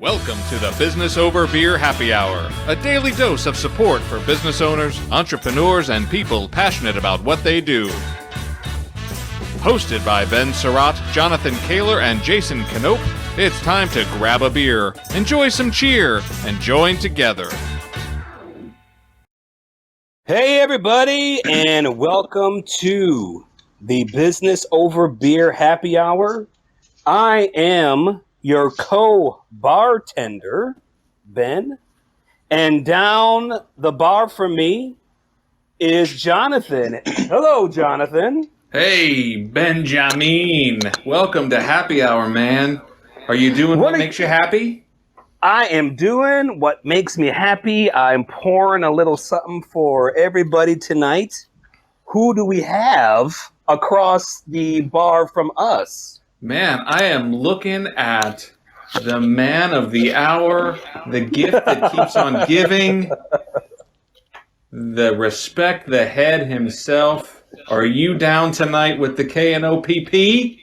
Welcome to the Business Over Beer Happy Hour, a daily dose of support for business owners, entrepreneurs, and people passionate about what they do. Hosted by Ben Surratt, Jonathan Kaler, and Jason Knope, it's time to grab a beer, enjoy some cheer, and join together. Hey everybody, and welcome to the Business Over Beer Happy Hour. I am your co-bartender, Ben, and down the bar from me is Jonathan. Hello, Jonathan. Hey, Benjamin. Welcome to Happy Hour, man. Are you doing what makes you happy? I am doing what makes me happy. I'm pouring a little something for everybody tonight. Who do we have across the bar from us? Man, I am looking at the man of the hour, the gift that keeps on giving, the respect, the head himself. Are you down tonight with the KNOPP?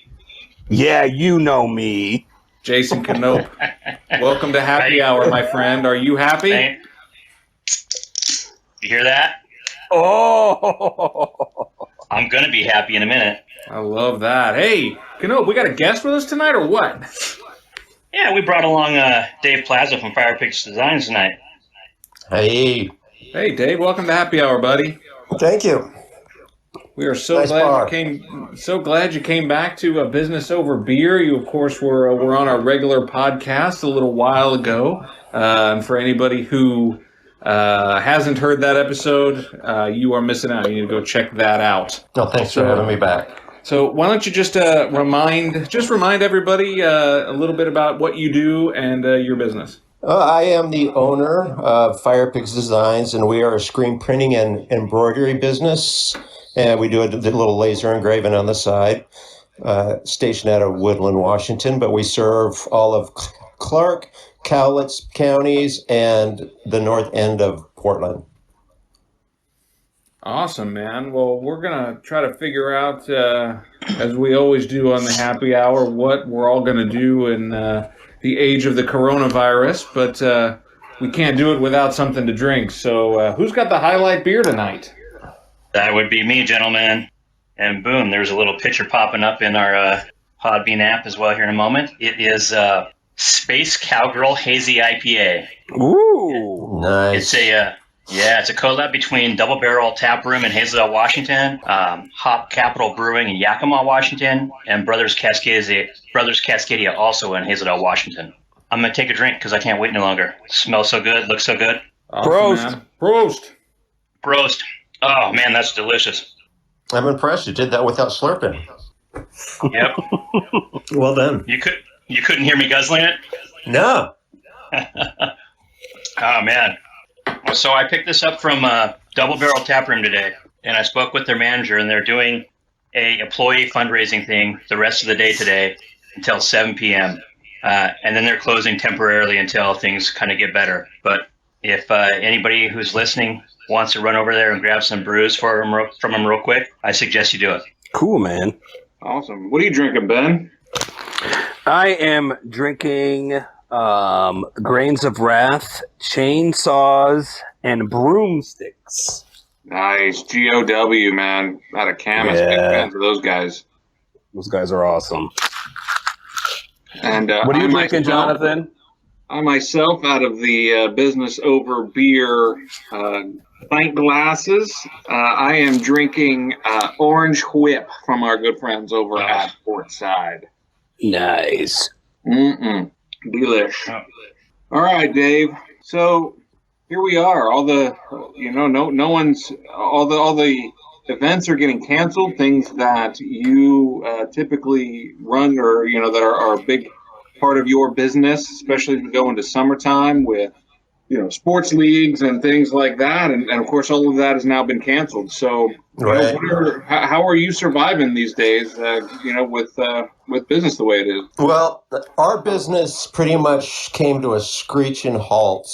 Yeah, you know me. Jason Knope. Welcome to Happy Hour, my friend. Are you happy? You hear that? Oh! I'm going to be happy in a minute. I love that. Hey, Knope, we got a guest with us tonight or what? Yeah, we brought along Dave Plaza from TShirt Designs tonight. Hey. Hey, Dave. Welcome to Happy Hour, buddy. Thank you. We are so glad you came back to Business Over Beer. You, of course, were on our regular podcast a little while ago. For anybody who hasn't heard that episode, you are missing out. You need to go check that out. No, thanks for having me back. So why don't you just remind everybody a little bit about what you do and your business. I am the owner of TShirt Designs, and we are a screen printing and embroidery business. And we do a little laser engraving on the side, stationed out of Woodland, Washington. But we serve all of Clark, Cowlitz counties, and the north end of Portland. Awesome, man. Well, we're going to try to figure out, as we always do on the Happy Hour, what we're all going to do in the age of the coronavirus. But we can't do it without something to drink. So who's got the highlight beer tonight? That would be me, gentlemen. And boom, there's a little picture popping up in our Podbean app as well here in a moment. It is Space Cowgirl Hazy IPA. Ooh, nice. It's a collab between Double Barrel Tap Room in Hazelden, Washington, Hop Capital Brewing in Yakima, Washington, and Brothers Cascadia also in Hazelden, Washington. I'm going to take a drink because I can't wait no longer. Smells so good, looks so good. Awesome, Prost. man. Prost. Prost. Oh, man, that's delicious. I'm impressed you did that without slurping. Yep. Well done. You couldn't hear me guzzling it? No. Oh, man. So I picked this up from Double Barrel Tap Room today, and I spoke with their manager, and they're doing a employee fundraising thing the rest of the day today until 7 p.m. And then they're closing temporarily until things kind of get better. But if anybody who's listening wants to run over there and grab some brews from them real quick, I suggest you do it. cool, man. Awesome. What are you drinking, Ben? I am drinking Grains of Wrath, Chainsaws, and Broomsticks. Nice. GOW, man. Out of Camas. Yeah. Big fans of those guys. Those guys are awesome. And What are you drinking, Jonathan? I myself, out of the Business Over Beer pint glasses, I am drinking Orange Whip from our good friends over at Portside. Nice. Delish. Oh. All right, Dave. So here we are. All the events are getting canceled. Things that you typically run or that are a big part of your business, especially if you go into summertime with sports leagues and things like that, and of course all of that has now been canceled. So Right. how are you surviving these days? With business the way it is. Well, our business pretty much came to a screeching halt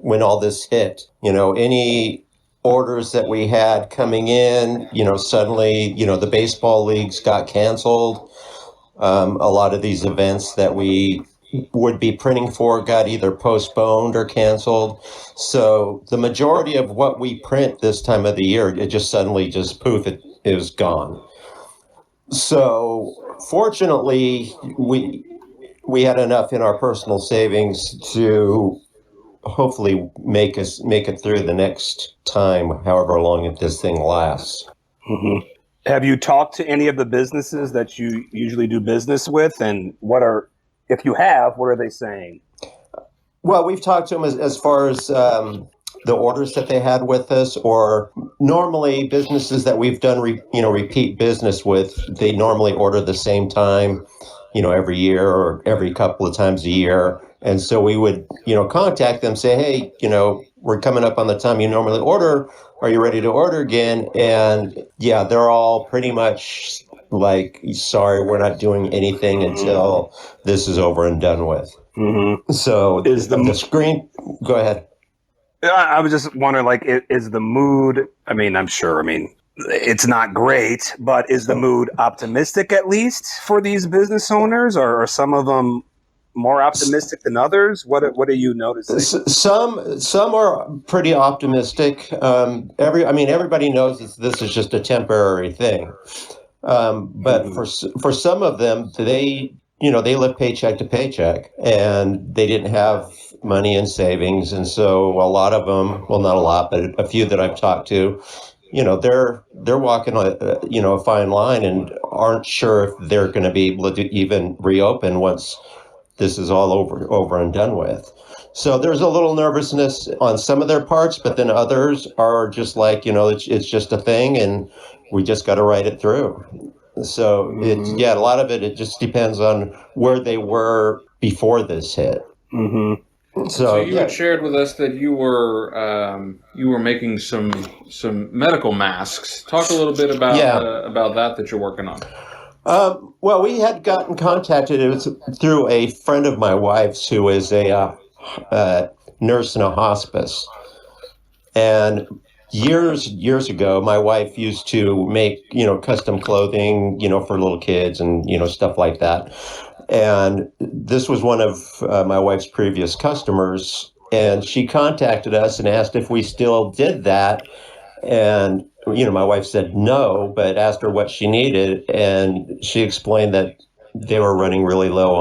when all this hit. Any orders that we had coming in, suddenly, the baseball leagues got canceled. A lot of these events that we would be printing for got either postponed or canceled. So the majority of what we print this time of the year, it just suddenly just poof, it was gone. So fortunately, we had enough in our personal savings to hopefully make it through the next time, however long this thing lasts. Mm-hmm. Have you talked to any of the businesses that you usually do business with, and if you have, what are they saying? Well, we've talked to them as far as the orders that they had with us, or normally businesses that we've done repeat business with, they normally order the same time, every year or every couple of times a year. And so we would, contact them, say, hey, we're coming up on the time you normally order. Are you ready to order again? And yeah, they're all pretty much like, sorry, we're not doing anything until this is over and done with. Mm-hmm. So is the screen, go ahead. I was just wondering, like, is the mood, it's not great, but is the mood optimistic at least for these business owners, or are some of them more optimistic than others? What are you noticing? Some are pretty optimistic. Everybody knows this is just a temporary thing. But for some of them, they live paycheck to paycheck, and they didn't have money in savings. And so a lot of them, well, not a lot, but a few that I've talked to, they're walking a fine line and aren't sure if they're going to be able to even reopen once this is all over and done with. So there's a little nervousness on some of their parts, but then others are just like, it's just a thing and we just got to ride it through. So a lot of it just depends on where they were before this hit. Mm-hmm. So you had shared with us that you were making some medical masks. Talk a little bit about that you're working on. Well, we had gotten contacted. It was through a friend of my wife's who is a nurse in a hospice. And years ago, my wife used to make, custom clothing, for little kids and, stuff like that. And this was one of my wife's previous customers. And she contacted us and asked if we still did that. And, my wife said no, but asked her what she needed. And she explained that they were running really low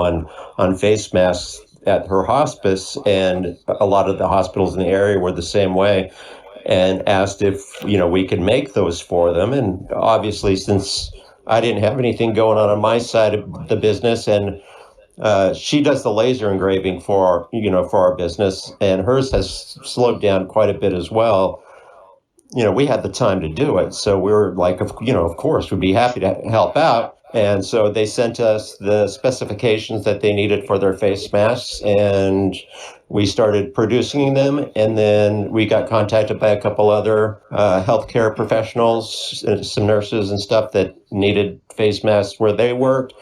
on face masks at her hospice. And a lot of the hospitals in the area were the same way, and asked if, we could make those for them. And obviously, since I didn't have anything going on my side of the business, and she does the laser engraving for our business, and hers has slowed down quite a bit as well. We had the time to do it. So we were like, of course, we'd be happy to help out. And so they sent us the specifications that they needed for their face masks, and we started producing them. And then we got contacted by a couple other healthcare professionals, some nurses and stuff that needed face masks where they worked.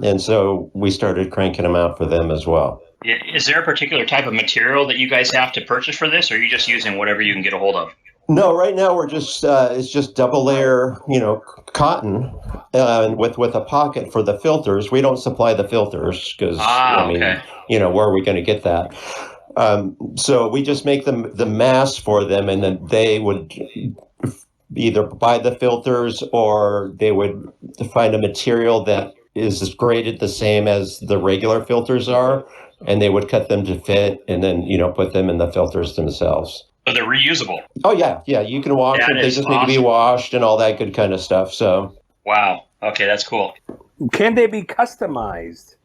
And so we started cranking them out for them as well. Is there a particular type of material that you guys have to purchase for this, or are you just using whatever you can get a hold of? No, right now we're just it's just double layer, cotton, with a pocket for the filters. We don't supply the filters because okay. Where are we going to get that? So we just make the mask for them, and then they would either buy the filters or they would find a material that is graded the same as the regular filters are, and they would cut them to fit, and then put them in the filters themselves. So they're reusable. Oh yeah, you can wash them. They just need to be washed and all that good kind of stuff. So. Wow. Okay, that's cool. Can they be customized?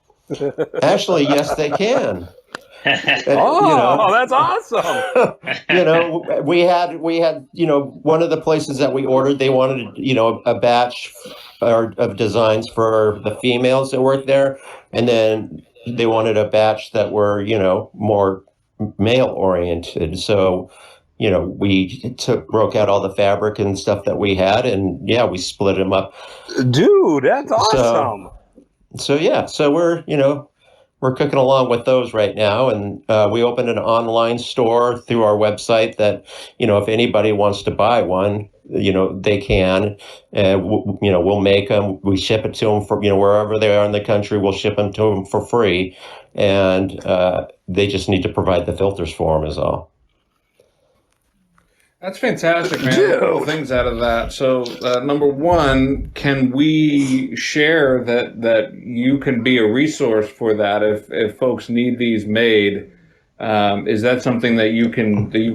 Actually, yes, they can. That's awesome. We had one of the places that we ordered, they wanted a batch of designs for the females that worked there, and then they wanted a batch that were more male oriented. So we broke out all the fabric and stuff that we had, and we split them up. Dude, that's awesome. So we're cooking along with those right now, and we opened an online store through our website that if anybody wants to buy one, they can, and we'll make them. We ship it to them for wherever they are in the country. We'll ship them to them for free, and they just need to provide the filters for them. Is all. That's fantastic, man. A couple things out of that. So, number one, can we share that you can be a resource for that if folks need these made? Is that something that you've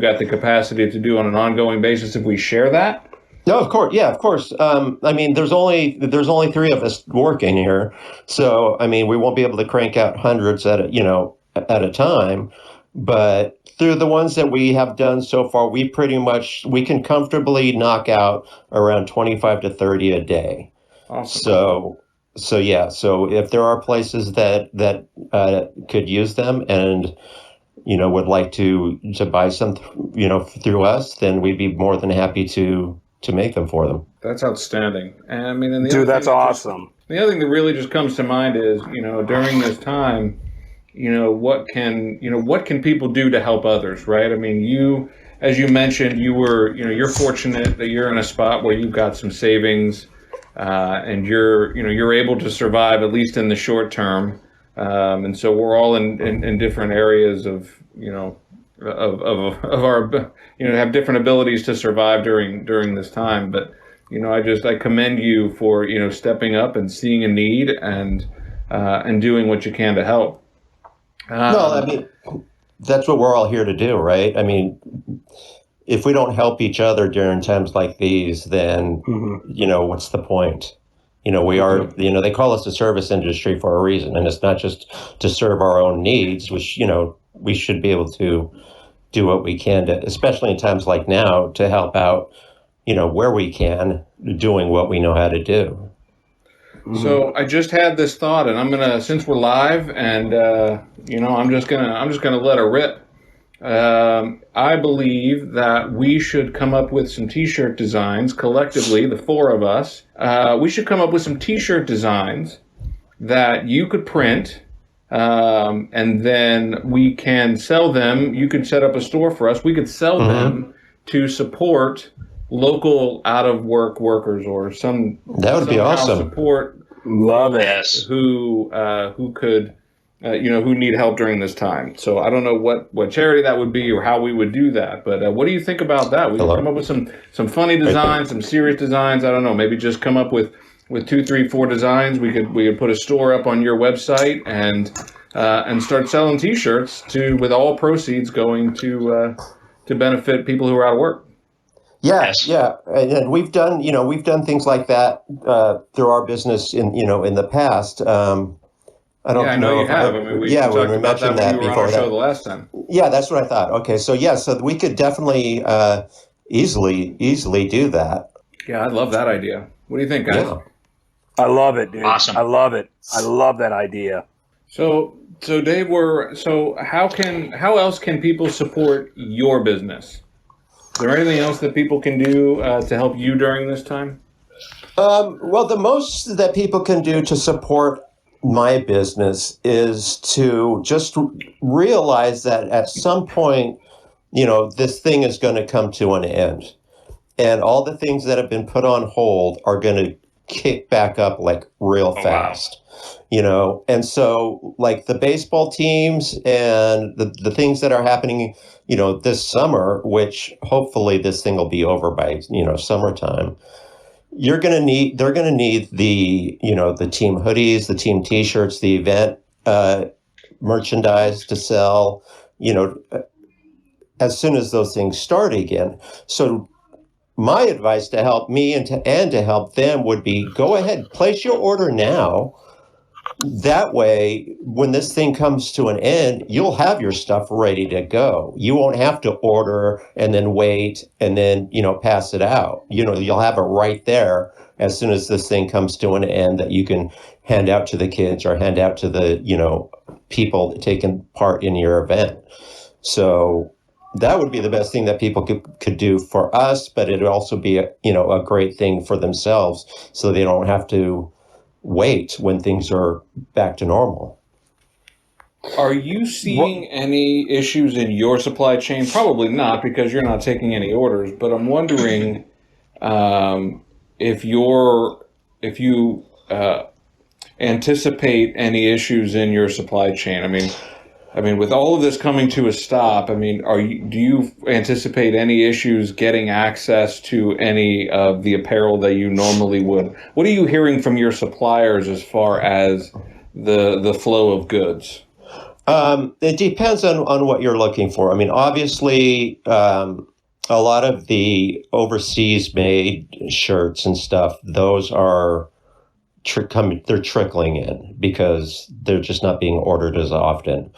got the capacity to do on an ongoing basis if we share that? No, of course. Yeah, of course. There's only three of us working here, so we won't be able to crank out hundreds at a time, but through the ones that we have done so far, we can comfortably knock out around 25 to 30 a day. Awesome. So yeah. So if there are places that could use them and would like to buy some through us, then we'd be more than happy to make them for them. That's outstanding. And that's awesome. The other thing that really just comes to mind is during this time, what can people do to help others, right? As you mentioned, you're fortunate that you're in a spot where you've got some savings, and you're able to survive at least in the short term. And so we're all in different areas of our have different abilities to survive during this time. But I commend you for stepping up and seeing a need and doing what you can to help. That's what we're all here to do, right? If we don't help each other during times like these, then what's the point? We are, they call us the service industry for a reason, and it's not just to serve our own needs, which, we should be able to do what we can to, especially in times like now, to help out, where we can, doing what we know how to do. So I just had this thought, and I'm gonna, since we're live, and I'm just gonna let it rip. I believe that we should come up with some T-shirt designs collectively, the four of us. We should come up with some T-shirt designs that you could print, and then we can sell them. You could set up a store for us. We could sell them to support local out-of-work workers or some. That would be awesome. Support. Love it. Who could. Who need help during this time. So I don't know what charity that would be or how we would do that. But what do you think about that? We could come up with some funny designs, some serious designs. I don't know. Maybe just come up with 2, 3, 4 designs. We could put a store up on your website and start selling T-shirts with all proceeds going to benefit people who are out of work. Yeah, yeah, and we've done things like that through our business in the past. I don't know. You have. We mentioned that before. On our show the last time. Yeah, that's what I thought. Okay, so we could definitely easily do that. Yeah, I love that idea. What do you think, guys? Yeah. I love it, dude. Awesome. I love it. I love that idea. So Dave, how else can people support your business? Is there anything else that people can do to help you during this time? Well, the most that people can do to support my business is to just realize that at some point, this thing is going to come to an end, and all the things that have been put on hold are going to kick back up like real fast. Wow. And so like the baseball teams and the things that are happening, this summer, which hopefully this thing will be over by, summertime. They're going to need the team hoodies, the team T-shirts, the event merchandise to sell, as soon as those things start again. So my advice to help me and to help them would be go ahead, place your order now. That way, when this thing comes to an end, you'll have your stuff ready to go. You won't have to order and then wait and then, pass it out. You'll have it right there as soon as this thing comes to an end that you can hand out to the kids or hand out to the, people taking part in your event. So that would be the best thing that people could do for us, but it would also be a great thing for themselves so they don't have to wait when things are back to normal. Are you seeing any issues in your supply chain? Probably not, because you're not taking any orders, but I'm wondering if you anticipate any issues in your supply chain. I mean, with all of this coming to a stop, I mean, do you anticipate any issues getting access to any of the apparel that you normally would? What are you hearing from your suppliers as far as the flow of goods? It depends on what you're looking for. I mean, obviously, a lot of the overseas made shirts and stuff, those are they're trickling in because they're just not being ordered as often.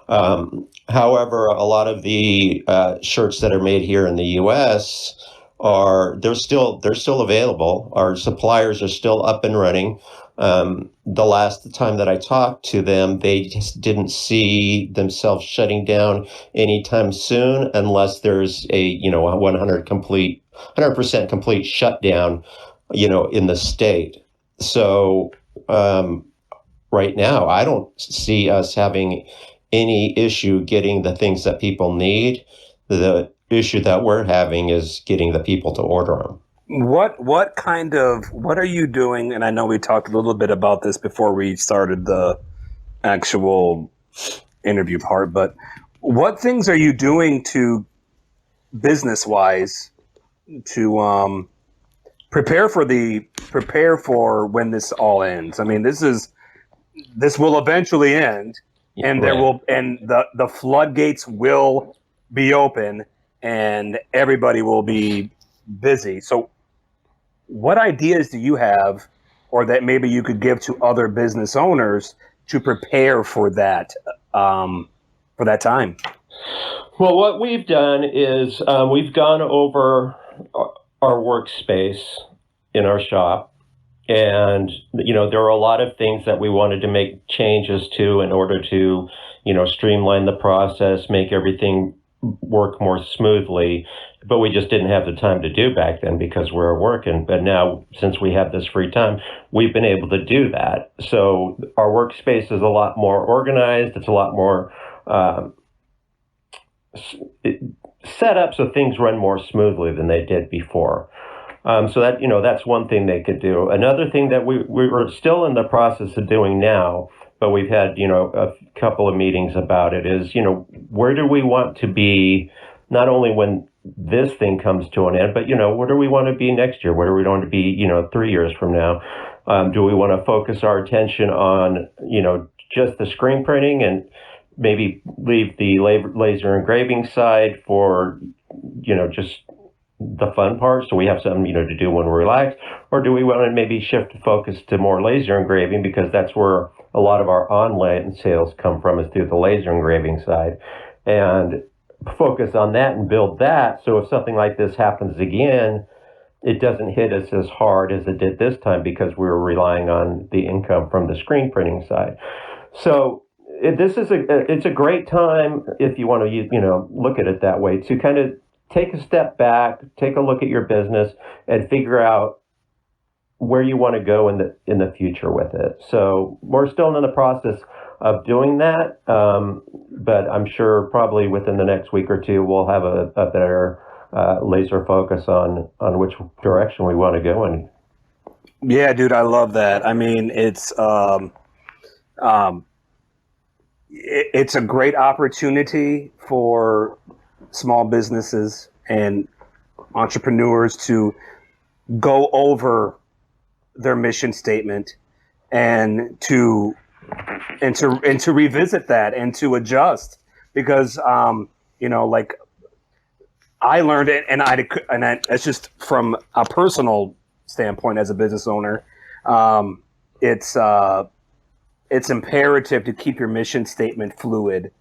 However, a lot of the shirts that are made here in the U.S. they're still available. Our suppliers are still up and running. The last time that I talked to them, they just didn't see themselves shutting down anytime soon unless there's a 100% complete shutdown, in the state. So right now, I don't see us having any issue getting the things that people need. The issue that we're having is getting the people to order them. What are you doing? And I know we talked a little bit about this before we started the actual interview part, but what things are you doing to business wise to prepare for when this all ends? I mean, this will eventually end, and the floodgates will be open and everybody will be busy. So what ideas do you have, or that maybe you could give to other business owners to prepare for that time? Well, what we've done is we've gone over our workspace in our shop, and there are a lot of things that we wanted to make changes to in order to streamline the process, make everything work more smoothly, but we just didn't have the time to do back then because we were working. But now, since we have this free time, we've been able to do that. So our workspace is a lot more organized. It's a lot more set up so things run more smoothly than they did before. So that that's one thing they could do. Another thing that we were still in the process of doing now, but we've had a couple of meetings about it, is where do we want to be, not only when this thing comes to an end, but where do we want to be next year? Where do we want to be 3 years from now? Do we want to focus our attention on just the screen printing and maybe leave the laser engraving side for just the fun part, so we have something to do when we're relaxed? Or do we want to maybe shift the focus to more laser engraving, because that's where a lot of our online sales come from, is through the laser engraving side, and focus on that and build that, so if something like this happens again, it doesn't hit us as hard as it did this time, because we were relying on the income from the screen printing side. So it's a great time, if you want to look at it that way, to kind of take a step back, take a look at your business, and figure out where you want to go in the future with it. So we're still in the process of doing that, but I'm sure probably within the next week or two we'll have a better laser focus on which direction we want to go in. Yeah, dude, I love that. I mean, it's a great opportunity for small businesses and entrepreneurs to go over their mission statement and to revisit that and to adjust, because like I learned it, and it's just from a personal standpoint as a business owner, it's imperative to keep your mission statement fluid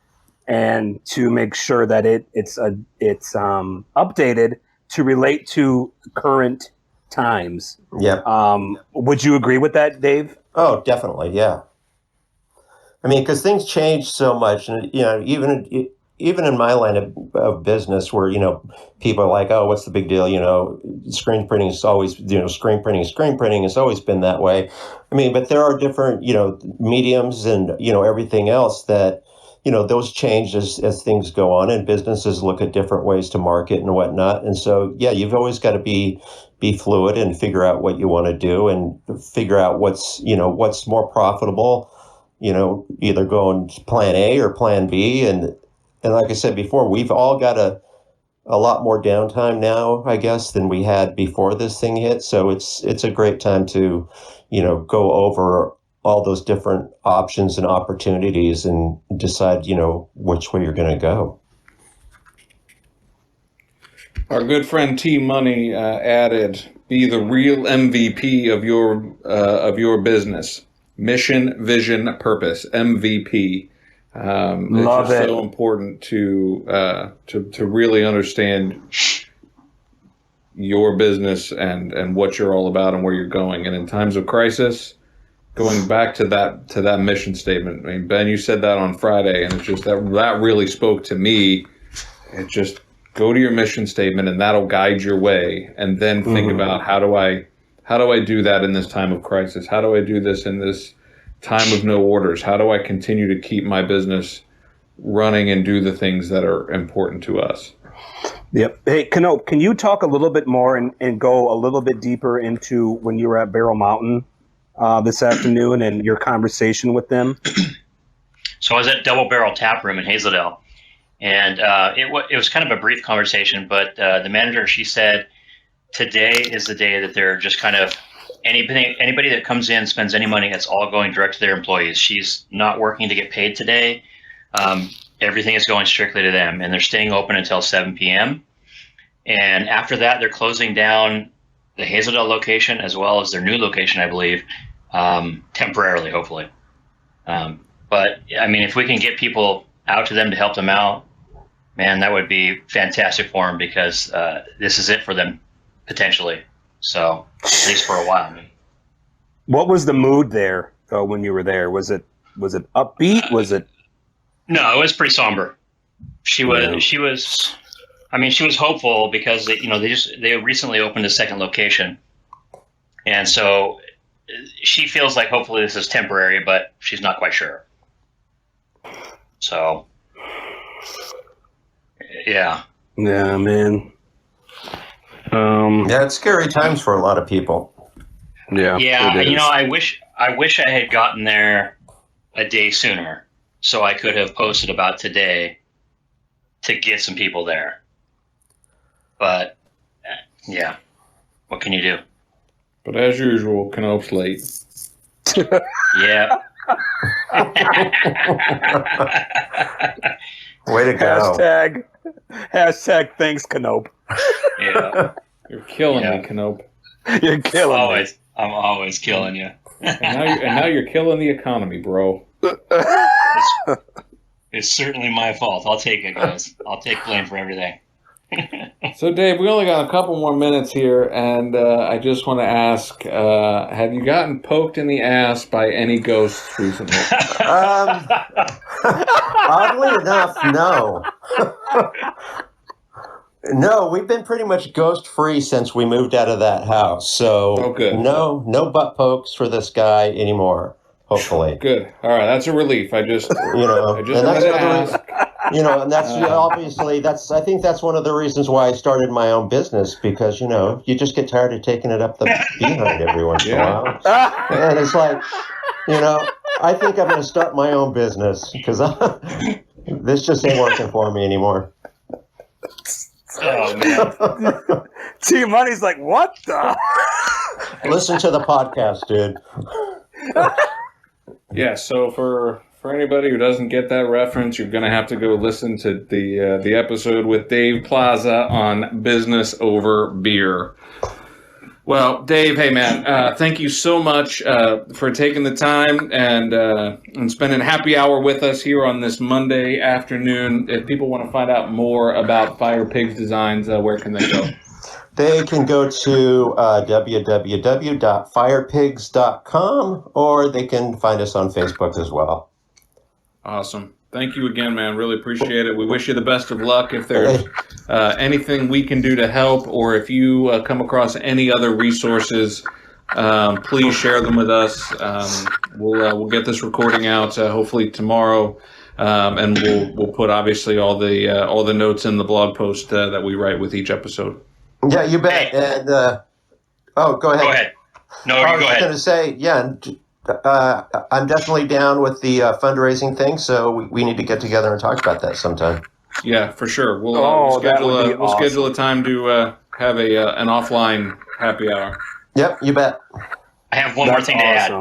and to make sure that it's updated to relate to current times. Yeah. Would you agree with that, Dave? Oh, definitely. Yeah. I mean, because things change so much, and even in my line of business, where people are like, "Oh, what's the big deal?" Screen printing is always screen printing has always been that way. I mean, but there are different mediums and everything else that those change as things go on, and businesses look at different ways to market and whatnot. And so, yeah, you've always got to be fluid and figure out what you want to do and figure out what's more profitable, either going plan A or plan B. And like I said before, we've all got a lot more downtime now, I guess, than we had before this thing hit. So it's a great time to, go over all those different options and opportunities and decide, which way you're going to go. Our good friend T Money added, "Be the real MVP of your business. Mission, vision, purpose. MVP." Love it's just it. so important to really understand your business and what you're all about and where you're going. And in times of crisis, going back to that mission statement. I mean, Ben, you said that on Friday, and it's just that really spoke to me. It just go to your mission statement, and that'll guide your way. And then think about how do I do that in this time of crisis? How do I do this in this time of no orders? How do I continue to keep my business running and do the things that are important to us? Yep. Hey, Canope, can you talk a little bit more and go a little bit deeper into when you were at Barrel Mountain this afternoon and your conversation with them? So I was at Double Barrel Tap Room in Hazeldale, and it was kind of a brief conversation, but the manager, she said, today is the day that they're just kind of, anybody that comes in, spends any money, it's all going direct to their employees. She's not working to get paid today. Everything is going strictly to them, and they're staying open until 7 p.m. And after that, they're closing down the Hazeldale location as well as their new location, I believe, temporarily, hopefully. But I mean, if we can get people out to them to help them out, man, that would be fantastic for them, because this is it for them potentially. So at least for a while. What was the mood there when you were there? Was it upbeat? Was it? No, it was pretty somber. She was hopeful because they recently opened a second location, and so she feels like hopefully this is temporary, but she's not quite sure. So, yeah, man. Yeah, it's scary times for a lot of people. Yeah. I wish I had gotten there a day sooner, so I could have posted about today to get some people there. But yeah, what can you do? But as usual, Canope's late. Yeah. Way to go. Hashtag thanks, Canope. Yeah. You're killing me, Canope. You're killing me. I'm always killing you. And now you're killing the economy, bro. It's certainly my fault. I'll take it, guys. I'll take blame for everything. So, Dave, we only got a couple more minutes here, and I just want to ask, have you gotten poked in the ass by any ghosts recently? Oddly enough, no. No, we've been pretty much ghost-free since we moved out of that house. So, no butt pokes for this guy anymore, hopefully. Good. All right, that's a relief. I just wanted to ask. And that's obviously I think that's one of the reasons why I started my own business, because you just get tired of taking it up the behind every once in a while, and it's like, I think I'm going to start my own business because this just ain't working for me anymore. Oh man, T Money's like, what the? Listen to the podcast, dude. Yeah. So for anybody who doesn't get that reference, you're going to have to go listen to the episode with Dave Plaza on business over beer. Well, Dave, hey man, thank you so much for taking the time and spending happy hour with us here on this Monday afternoon. If people want to find out more about Fire Pigs Designs, where can they go? They can go to www.firepigs.com, or they can find us on Facebook as well. Awesome. Thank you again, man. Really appreciate it. We wish you the best of luck. If there's anything we can do to help, or if you come across any other resources, please share them with us. We'll get this recording out hopefully tomorrow. and we'll put obviously all the notes in the blog post that we write with each episode. Yeah, you bet. And go ahead. Go ahead. No, I you was go ahead. going to say, I'm definitely down with the fundraising thing, so we need to get together and talk about that sometime. Yeah, for sure. We'll awesome. schedule a time to have an offline happy hour. Yep, you bet. I have one more thing to add.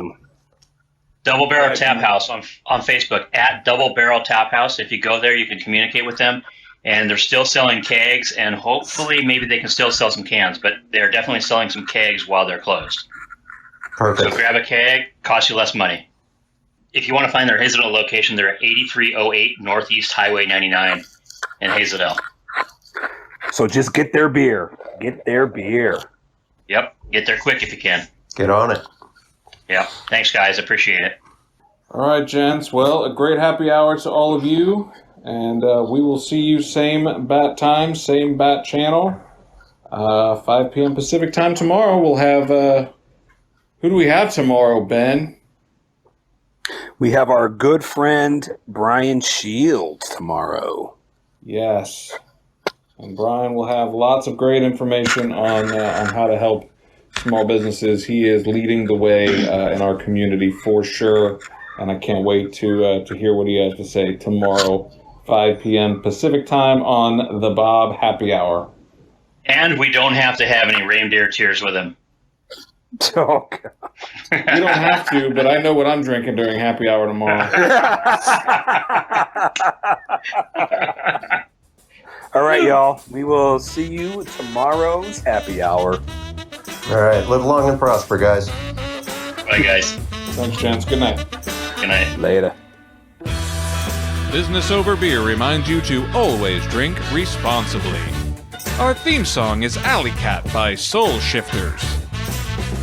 Double Barrel Tap House on Facebook, at Double Barrel Tap House. If you go there, you can communicate with them. And they're still selling kegs, and hopefully maybe they can still sell some cans, but they're definitely selling some kegs while they're closed. Perfect. So grab a keg, costs you less money. If you want to find their Hazelden location, they're at 8308 Northeast Highway 99 in Hazelden. So just get their beer. Get their beer. Yep. Get there quick if you can. Get on it. Yeah. Thanks, guys. Appreciate it. All right, gents. Well, a great happy hour to all of you. And we will see you same bat time, same bat channel, 5 p.m. Pacific time tomorrow. We'll have, who do we have tomorrow, Ben? We have our good friend Brian Shields tomorrow. Yes. And Brian will have lots of great information on how to help small businesses. He is leading the way in our community for sure. And I can't wait to hear what he has to say tomorrow. 5 p.m. Pacific time on the Bob Happy Hour. And we don't have to have any reindeer tears with him. Oh, God. You don't have to, but I know what I'm drinking during happy hour tomorrow. All right, y'all. We will see you tomorrow's happy hour. All right. Live long and prosper, guys. Bye, guys. Thanks, gents. Good night. Good night. Later. Business Over Beer reminds you to always drink responsibly. Our theme song is Alley Cat by Soul Shifters.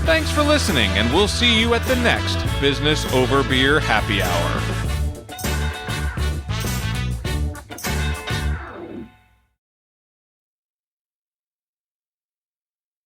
Thanks for listening, and we'll see you at the next Business Over Beer Happy Hour.